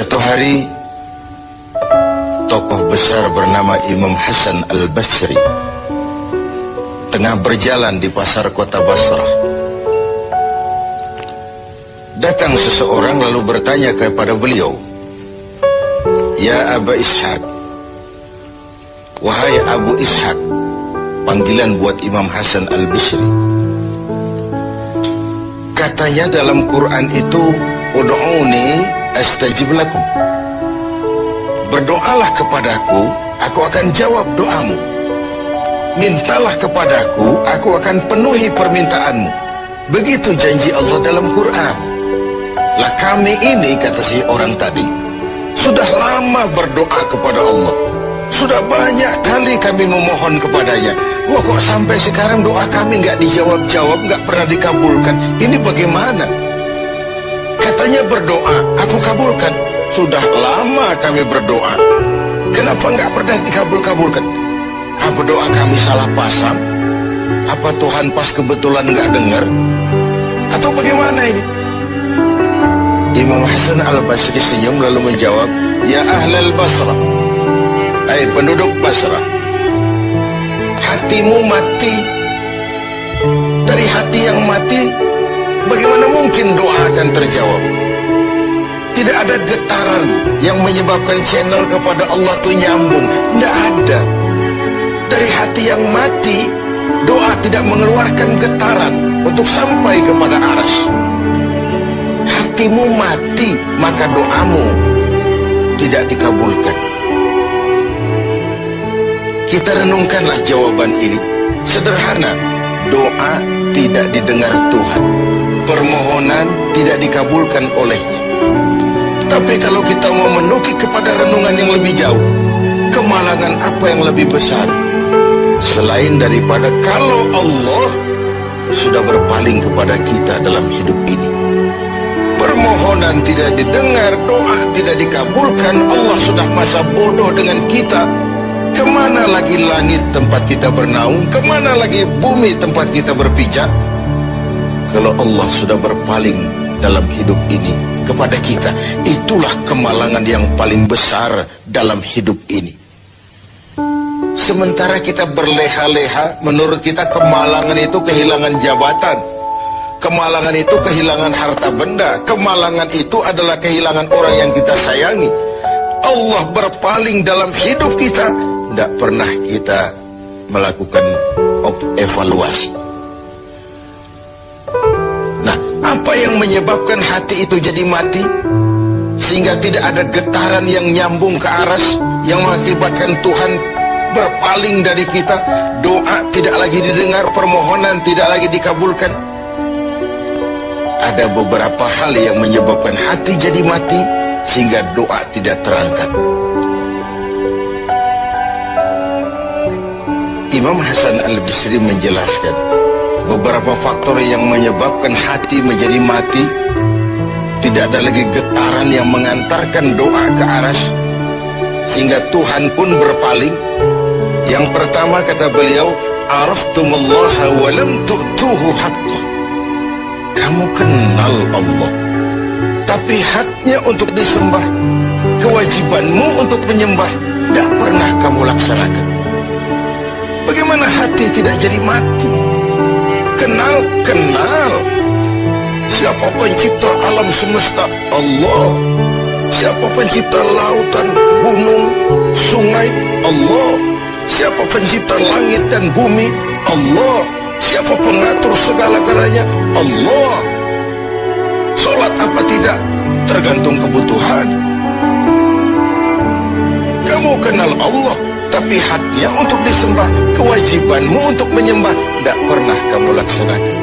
Satu hari, tokoh besar bernama Imam Hasan Al-Basri tengah berjalan di pasar kota Basrah. Datang seseorang lalu bertanya kepada beliau, "Ya Aba Ishaq," wahai Abu Ishaq, panggilan buat Imam Hasan Al-Basri. Katanya dalam Quran itu, "Ud'uni astajib lakum." Berdoalah kepadaku, aku akan jawab doamu. Mintalah kepadaku, aku akan penuhi permintaanmu. Begitu janji Allah dalam Quran. Lah kami ini, kata si orang tadi, sudah lama berdoa kepada Allah. Sudah banyak kali kami memohon kepadanya. Wah, kok sampai sekarang doa kami nggak dijawab-jawab, nggak pernah dikabulkan. Ini bagaimana? Katanya berdoa, aku kabulkan. Sudah lama kami berdoa, kenapa nggak pernah dikabul-kabulkan? Apa doa kami salah pasang? Apa Tuhan pas kebetulan nggak dengar? Atau bagaimana ini? Imam Hasan Al-Basri senyum lalu menjawab, "Ya ahlal Basrah, hai penduduk Basrah, hatimu mati. Dari hati yang mati, bagaimana mungkin doa akan terjawab? Tidak ada getaran yang menyebabkan channel kepada Allah itu nyambung. Tidak ada. Dari hati yang mati, doa tidak mengeluarkan getaran untuk sampai kepada aras. Hatimu mati, maka doamu tidak dikabulkan." Kita renungkanlah jawaban ini. Sederhana, doa tidak didengar Tuhan, permohonan tidak dikabulkan olehnya. Tapi kalau kita mau menukik kepada renungan yang lebih jauh, kemalangan apa yang lebih besar selain daripada kalau Allah sudah berpaling kepada kita dalam hidup ini? Permohonan tidak didengar, doa tidak dikabulkan, Allah sudah masa bodoh dengan kita. Kemana lagi langit tempat kita bernaung? Kemana lagi bumi tempat kita berpijak? Kalau Allah sudah berpaling dalam hidup ini kepada kita, itulah kemalangan yang paling besar dalam hidup ini. Sementara kita berleha-leha, menurut kita kemalangan itu kehilangan jabatan, kemalangan itu kehilangan harta benda, kemalangan itu adalah kehilangan orang yang kita sayangi. Allah berpaling dalam hidup kita, tidak pernah kita melakukan evaluasi. Nah, apa yang menyebabkan hati itu jadi mati sehingga tidak ada getaran yang nyambung ke aras, yang mengakibatkan Tuhan berpaling dari kita, doa tidak lagi didengar, permohonan tidak lagi dikabulkan? Ada beberapa hal yang menyebabkan hati jadi mati sehingga doa tidak terangkat. Imam Hasan Al-Basri menjelaskan beberapa faktor yang menyebabkan hati menjadi mati. Tidak ada lagi getaran yang mengantarkan doa ke aras sehingga Tuhan pun berpaling. Yang pertama, kata beliau, "Araftumullaha wa lam tu'tuhu haqqah." Kamu kenal Allah, tapi haknya untuk disembah, kewajibanmu untuk menyembah, tidak pernah kamu laksanakan. Bagaimana hati tidak jadi mati? Kenal. Siapa pencipta alam semesta? Allah. Siapa pencipta lautan, gunung, sungai? Allah. Siapa pencipta langit dan bumi? Allah. Siapa pengatur segala-galanya? Allah. Sholat apa tidak? Tergantung kebutuhan. Kamu kenal Allah, tapi haknya untuk disembah, kewajibanmu untuk menyembah, tidak pernah kamu laksanakan.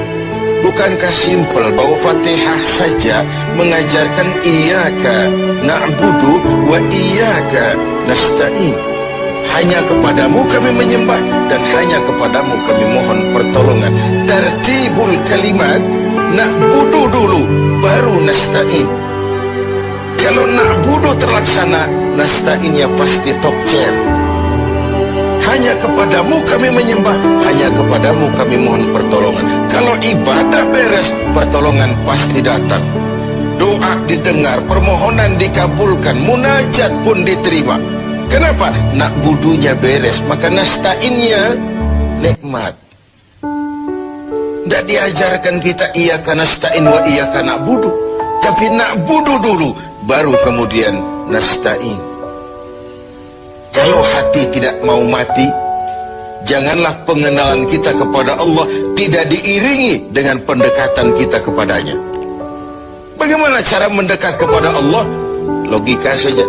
Bukankah simpel bahwa Fatihah saja mengajarkan iyyaka na'budu wa iyyaka nasta'in? Hanya kepadamu kami menyembah dan hanya kepadamu kami mohon pertolongan. Tertibul kalimat, na'budu dulu baru nasta'in. Kalau na'budu terlaksana, nasta'innya pasti top chair. Hanya kepadamu kami menyembah, hanya kepadamu kami mohon pertolongan. Kalau ibadah beres, pertolongan pasti datang. doa didengar, permohonan dikabulkan, munajat pun diterima. Kenapa? Nak budunya beres, maka nasta'innya nikmat. Tidak diajarkan kita iyyaka nasta'in wa iyyaka na'budu, tapi na'budu dulu, baru kemudian nasta'in. Kalau hati tidak mau mati, janganlah pengenalan kita kepada Allah tidak diiringi dengan pendekatan kita kepadanya. Bagaimana cara mendekat kepada Allah? Logika saja.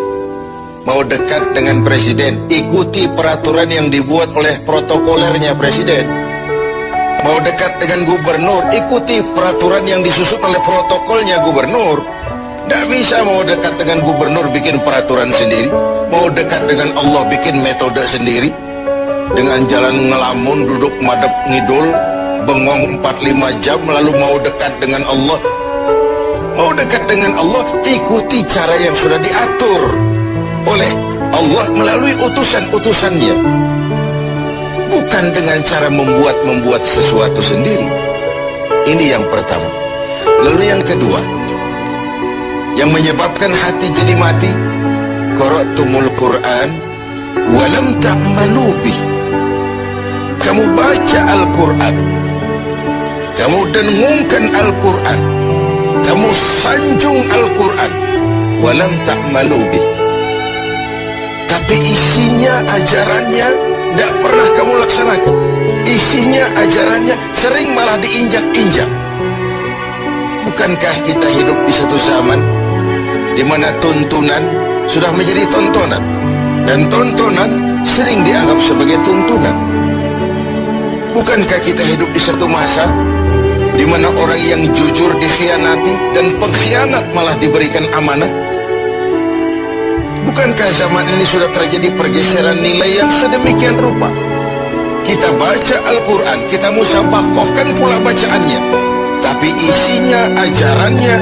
Mau dekat dengan presiden, ikuti peraturan yang dibuat oleh protokolernya presiden. Mau dekat dengan gubernur, ikuti peraturan yang disusun oleh protokolnya gubernur. Tidak bisa mau dekat dengan gubernur bikin peraturan sendiri. Mau dekat dengan Allah bikin metode sendiri. Dengan jalan ngelamun, duduk madep ngidul, bengong 4-5 jam, lalu mau dekat dengan Allah. Mau dekat dengan Allah, ikuti cara yang sudah diatur oleh Allah melalui utusan-utusannya, bukan dengan cara membuat sesuatu sendiri. Ini yang pertama. Lalu yang kedua, yang menyebabkan hati jadi mati, qara'tumul Qur'an walam ta'malu bih. Kamu baca Al-Quran, kamu dengungkan Al-Quran, kamu sanjung Al-Quran, walam ta'malu bih, tapi isinya, ajarannya tidak pernah kamu laksanakan. Isinya, ajarannya sering malah diinjak-injak. Bukankah kita hidup di satu zaman di mana tuntunan sudah menjadi tontonan, dan tontonan sering dianggap sebagai tuntunan? Bukankah kita hidup di satu masa di mana orang yang jujur dikhianati dan pengkhianat malah diberikan amanah? Bukankah zaman ini sudah terjadi pergeseran nilai yang sedemikian rupa? Kita baca Al-Quran, kita musabakohkan pula bacaannya, tapi isinya, ajarannya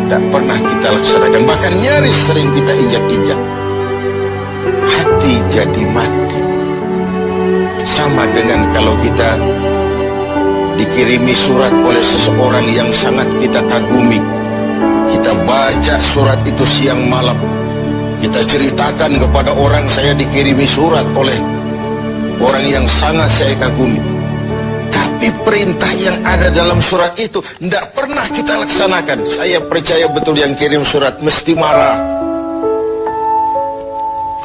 tidak pernah kita laksanakan. Bahkan nyaris sering kita injak-injak. Hati jadi mati. Sama dengan kalau kita dikirimi surat oleh seseorang yang sangat kita kagumi. Kita baca surat itu siang malam. Kita ceritakan kepada orang, saya dikirimi surat oleh orang yang sangat saya kagumi. Tapi perintah yang ada dalam surat itu tidak pernah kita laksanakan. Saya percaya betul yang kirim surat mesti marah.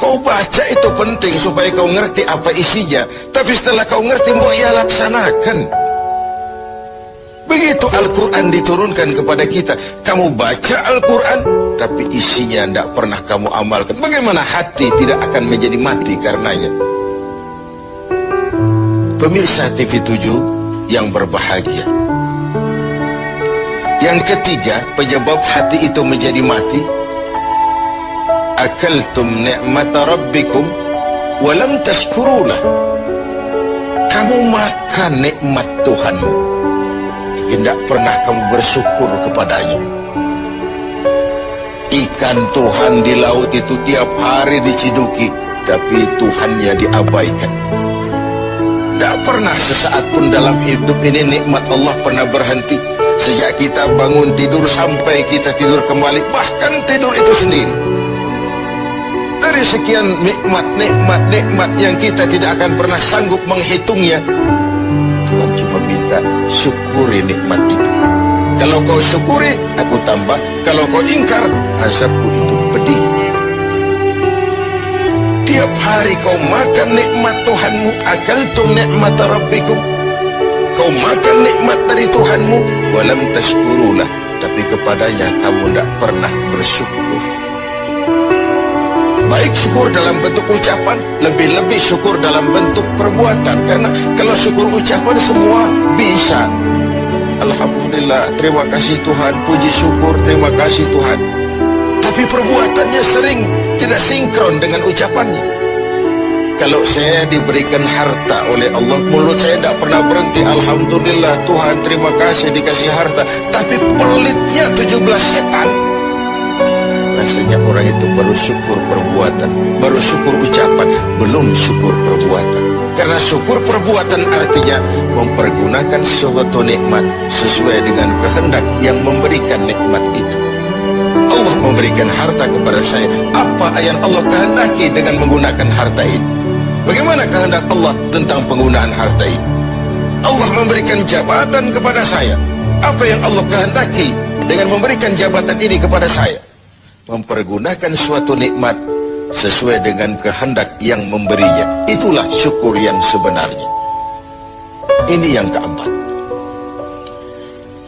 Kau baca itu penting supaya kau ngerti apa isinya, tapi setelah kau ngerti mau ya laksanakan. Begitu Al-Quran diturunkan kepada kita, kamu baca Al-Quran tapi isinya tidak pernah kamu amalkan. Bagaimana hati tidak akan menjadi mati karenanya? Pemirsa TV 7 yang berbahagia, yang ketiga penyebab hati itu menjadi mati, akaltum ni'mata rabbikum walam tashkurulah. Kamu makan nikmat Tuhanmu, tidak pernah kamu bersyukur kepadanya. Ikan Tuhan di laut itu tiap hari diciduki, tapi Tuhannya diabaikan. Tidak pernah sesaat pun dalam hidup ini nikmat Allah pernah berhenti. Sejak kita bangun tidur sampai kita tidur kembali, bahkan tidur itu sendiri. Dari sekian nikmat yang kita tidak akan pernah sanggup menghitungnya, Tuhan cuma minta syukuri nikmat itu. Kalau kau syukuri, aku tambah. Kalau kau ingkar, azabku itu pedih. Tiap hari kau makan nikmat Tuhanmu, akaltum ni'mata rabbikum. Kau makan nikmat dari Tuhanmu, walam tashkurulah, tapi kepadanya kamu tidak pernah bersyukur. Baik syukur dalam bentuk ucapan, lebih-lebih syukur dalam bentuk perbuatan. Karena kalau syukur ucapan semua bisa. Alhamdulillah, terima kasih Tuhan, puji syukur, terima kasih Tuhan. Tapi perbuatannya sering tidak sinkron dengan ucapannya. Kalau saya diberikan harta oleh Allah, mulut saya tidak pernah berhenti. Alhamdulillah Tuhan, terima kasih dikasih harta. Tapi pelitnya 17 setan. Rasanya orang itu baru syukur perbuatan. perbuatan. Baru syukur ucapan, belum syukur perbuatan. Karena syukur perbuatan artinya mempergunakan suatu nikmat sesuai dengan kehendak yang memberikan nikmat itu. Allah memberikan harta kepada saya. Apa yang Allah kehendaki dengan menggunakan harta itu? Bagaimana kehendak Allah tentang penggunaan harta itu? Allah memberikan jabatan kepada saya. Apa yang Allah kehendaki dengan memberikan jabatan ini kepada saya? Mempergunakan suatu nikmat sesuai dengan kehendak yang memberinya. Itulah syukur yang sebenarnya. Ini yang keempat.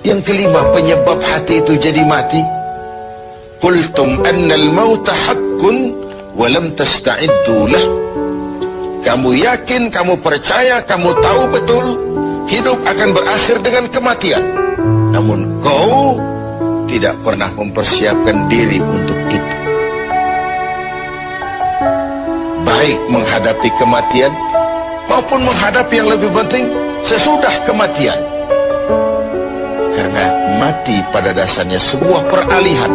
Yang kelima, penyebab hati itu jadi mati. Qultum annal mauta haqqun wa lam tasta'iddu lah. Kamu yakin, kamu percaya, kamu tahu betul hidup akan berakhir dengan kematian. Namun kau tidak pernah mempersiapkan diri untuk itu. Baik menghadapi kematian maupun menghadapi yang lebih penting sesudah kematian. Karena mati pada dasarnya sebuah peralihan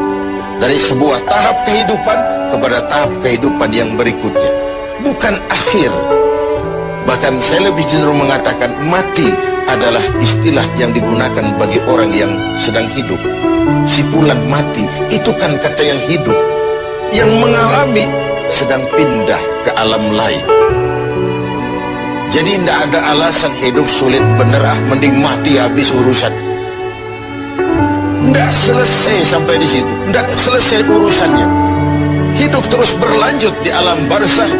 dari sebuah tahap kehidupan kepada tahap kehidupan yang berikutnya. Bukan akhir. Bahkan saya lebih cenderung mengatakan mati adalah istilah yang digunakan bagi orang yang sedang hidup. Sipulan mati itu kan kata yang hidup. Yang mengalami sedang pindah ke alam lain. Jadi tidak ada alasan hidup sulit bener, mending mati habis urusan. Tidak selesai sampai di situ. Tidak selesai urusannya. Hidup terus berlanjut di alam barzakh,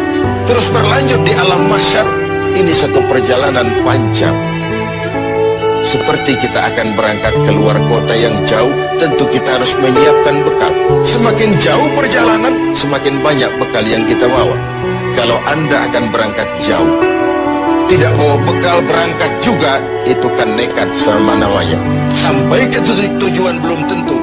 terus berlanjut di alam mahsyar. Ini satu perjalanan panjang. Seperti kita akan berangkat keluar kota yang jauh, tentu kita harus menyiapkan bekal. Semakin jauh perjalanan, semakin banyak bekal yang kita bawa. Kalau Anda akan berangkat jauh, tidak bawa bekal berangkat juga, itu kan nekat sama namanya. Sampai ke tujuan belum tentu